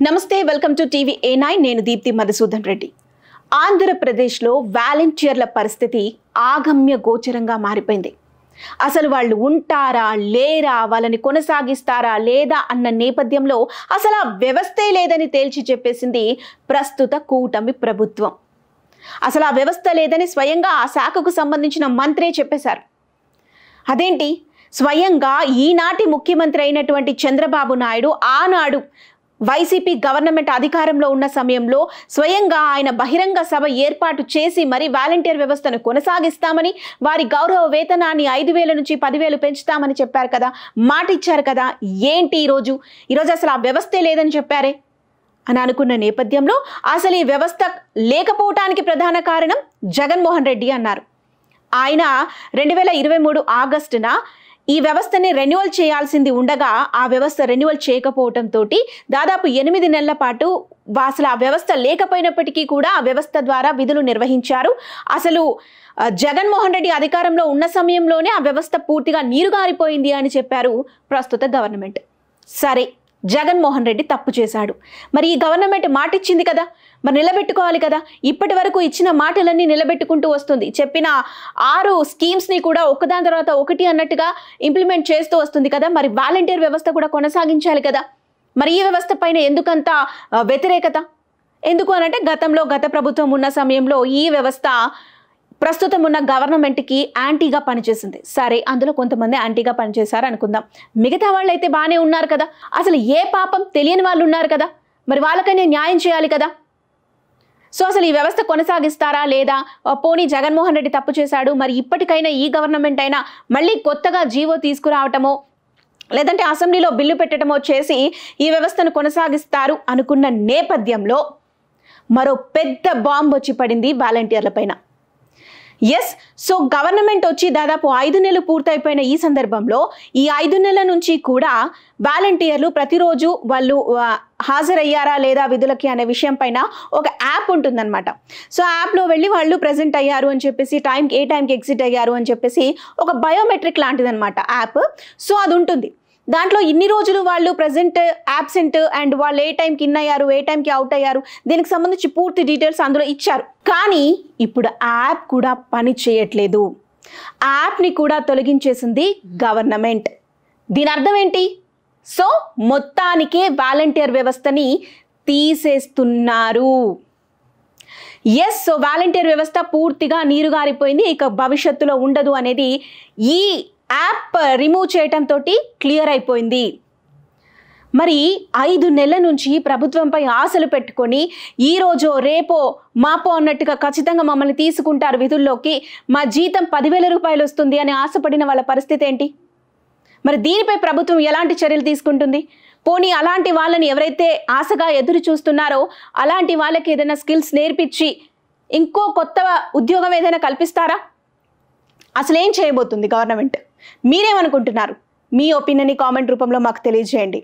నమస్తే welcome to TV A9 నేను దీప్తి మధుసూదన్ రెడ్డి. ఆంధ్రప్రదేశ్లో వాలంటీర్ల పరిస్థితి ఆగమ్య గోచరంగా మారిపోయింది. అసలు వాళ్ళు ఉంటారా లేరా, వాళ్ళని కొనసాగిస్తారా లేదా అన్న నేపథ్యంలో అసలు ఆ వ్యవస్థే లేదని తేల్చి చెప్పేసింది ప్రస్తుత కూటమి ప్రభుత్వం. అసలు ఆ వ్యవస్థ లేదని స్వయంగా ఆ శాఖకు సంబంధించిన మంత్రే చెప్పేశారు. అదేంటి, స్వయంగా ఈనాటి ముఖ్యమంత్రి అయినటువంటి చంద్రబాబు నాయుడు ఆనాడు వైసీపీ గవర్నమెంట్ అధికారంలో ఉన్న సమయంలో స్వయంగా ఆయన బహిరంగ సభ ఏర్పాటు చేసి మరి వాలంటీర్ వ్యవస్థను కొనసాగిస్తామని, వారి గౌరవ వేతనాన్ని 5,000 నుంచి 10,000 పెంచుతామని చెప్పారు కదా, మాట ఇచ్చారు కదా. ఏంటి ఈరోజు అసలు ఆ వ్యవస్థే లేదని చెప్పారే అని అనుకున్న నేపథ్యంలో అసలు ఈ వ్యవస్థ లేకపోవటానికి ప్రధాన కారణం జగన్మోహన్ రెడ్డి అన్నారు. ఆయన 2023 ఆగస్టున ఈ వ్యవస్థని రెన్యువల్ చేయాల్సింది ఉండగా ఆ వ్యవస్థ రెన్యువల్ చేయకపోవడంతో దాదాపు 8 నెలల పాటు అసలు ఆ వ్యవస్థ లేకపోయినప్పటికీ కూడా ఆ వ్యవస్థ ద్వారా విధులు నిర్వహించారు. అసలు జగన్మోహన్ రెడ్డి అధికారంలో ఉన్న సమయంలోనే ఆ వ్యవస్థ పూర్తిగా నీరుగారిపోయింది అని చెప్పారు ప్రస్తుత గవర్నమెంట్. సరే, జగన్మోహన్ రెడ్డి తప్పు చేశాడు. మరి ఈ గవర్నమెంట్ మాట ఇచ్చింది కదా, మరి నిలబెట్టుకోవాలి కదా. ఇప్పటి వరకు ఇచ్చిన మాటలన్నీ నిలబెట్టుకుంటూ వస్తుంది. చెప్పిన 6 స్కీమ్స్ని కూడా ఒకదాని తర్వాత ఒకటి అన్నట్టుగా ఇంప్లిమెంట్ చేస్తూ వస్తుంది కదా. మరి వాలంటీర్ వ్యవస్థ కూడా కొనసాగించాలి కదా. మరి ఈ వ్యవస్థ పైన ఎందుకంత వ్యతిరేకత? ఎందుకు అనంటే గత ప్రభుత్వం ఉన్న సమయంలో ఈ వ్యవస్థ ప్రస్తుతం ఉన్న గవర్నమెంట్కి యాంటీగా పనిచేసింది. సరే, అందులో కొంతమంది యాంటీగా పనిచేశారు అనుకుందాం. మిగతా వాళ్ళు అయితే బాగానే ఉన్నారు కదా. అసలు ఏ పాపం తెలియని వాళ్ళు ఉన్నారు కదా, మరి వాళ్ళకైనా న్యాయం చేయాలి కదా. సో అసలు ఈ వ్యవస్థ కొనసాగిస్తారా లేదా? పోనీ జగన్మోహన్ రెడ్డి తప్పు చేశాడు, మరి ఇప్పటికైనా ఈ గవర్నమెంట్ అయినా మళ్ళీ కొత్తగా జీవో తీసుకురావటమో లేదంటే అసెంబ్లీలో బిల్లు పెట్టడమో చేసి ఈ వ్యవస్థను కొనసాగిస్తారు అనుకున్న నేపథ్యంలో మరో పెద్ద బాంబు వచ్చి పడింది వాలంటీర్ల పైన. ఎస్, సో గవర్నమెంట్ వచ్చి దాదాపు 5 నెలలు పూర్తయిపోయిన ఈ సందర్భంలో ఈ 5 నెలల నుంచి కూడా వాలంటీర్లు ప్రతిరోజు వాళ్ళు హాజరయ్యారా లేదా విధులకి అనే విషయం పైన ఒక యాప్ ఉంటుందన్నమాట. సో యాప్లో వెళ్ళి వాళ్ళు ప్రెజెంట్ అయ్యారు అని చెప్పేసి, ఏ టైంకి ఎగ్జిట్ అయ్యారు అని చెప్పేసి ఒక బయోమెట్రిక్ లాంటిదన్నమాట యాప్. సో అది ఉంటుంది. దాంట్లో ఇన్ని రోజులు వాళ్ళు ప్రెజెంట్, యాబ్సెంట్ అండ్ వాళ్ళు ఏ టైంకి ఇన్ అయ్యారు, ఏ టైంకి అవుట్ అయ్యారు, దీనికి సంబంధించి పూర్తి డీటెయిల్స్ అందులో ఇచ్చారు. కానీ ఇప్పుడు యాప్ కూడా పని చేయట్లేదు. యాప్ని కూడా తొలగించేసింది గవర్నమెంట్. దీని అర్థం ఏంటి? సో మొత్తానికే వాలంటీర్ వ్యవస్థని తీసేస్తున్నారు. ఎస్, సో వాలంటీర్ వ్యవస్థ పూర్తిగా నీరుగారిపోయింది, ఇక భవిష్యత్తులో ఉండదు అనేది ఈ యాప్ రిమూవ్ చేయటంతో క్లియర్ అయిపోయింది. మరి 5 నెలల నుంచి ప్రభుత్వంపై ఆశలు పెట్టుకొని ఈరోజో రేపో మాపో అన్నట్టుగా ఖచ్చితంగా మమ్మల్ని తీసుకుంటారు విధుల్లోకి, మా జీతం 10,000 రూపాయలు వస్తుంది అని ఆశపడిన వాళ్ళ పరిస్థితి ఏంటి? మరి దీనిపై ప్రభుత్వం ఎలాంటి చర్యలు తీసుకుంటుంది? పోనీ అలాంటి వాళ్ళని ఎవరైతే ఆశగా ఎదురు చూస్తున్నారో అలాంటి వాళ్ళకి ఏదైనా స్కిల్స్ నేర్పించి ఇంకో కొత్త ఉద్యోగం ఏదైనా కల్పిస్తారా? అసలు ఏం చేయబోతుంది గవర్నమెంట్? మీరేమనుకుంటున్నారు? మీ ఒపీనియన్ని కామెంట్ రూపంలో మాకు తెలియజేయండి.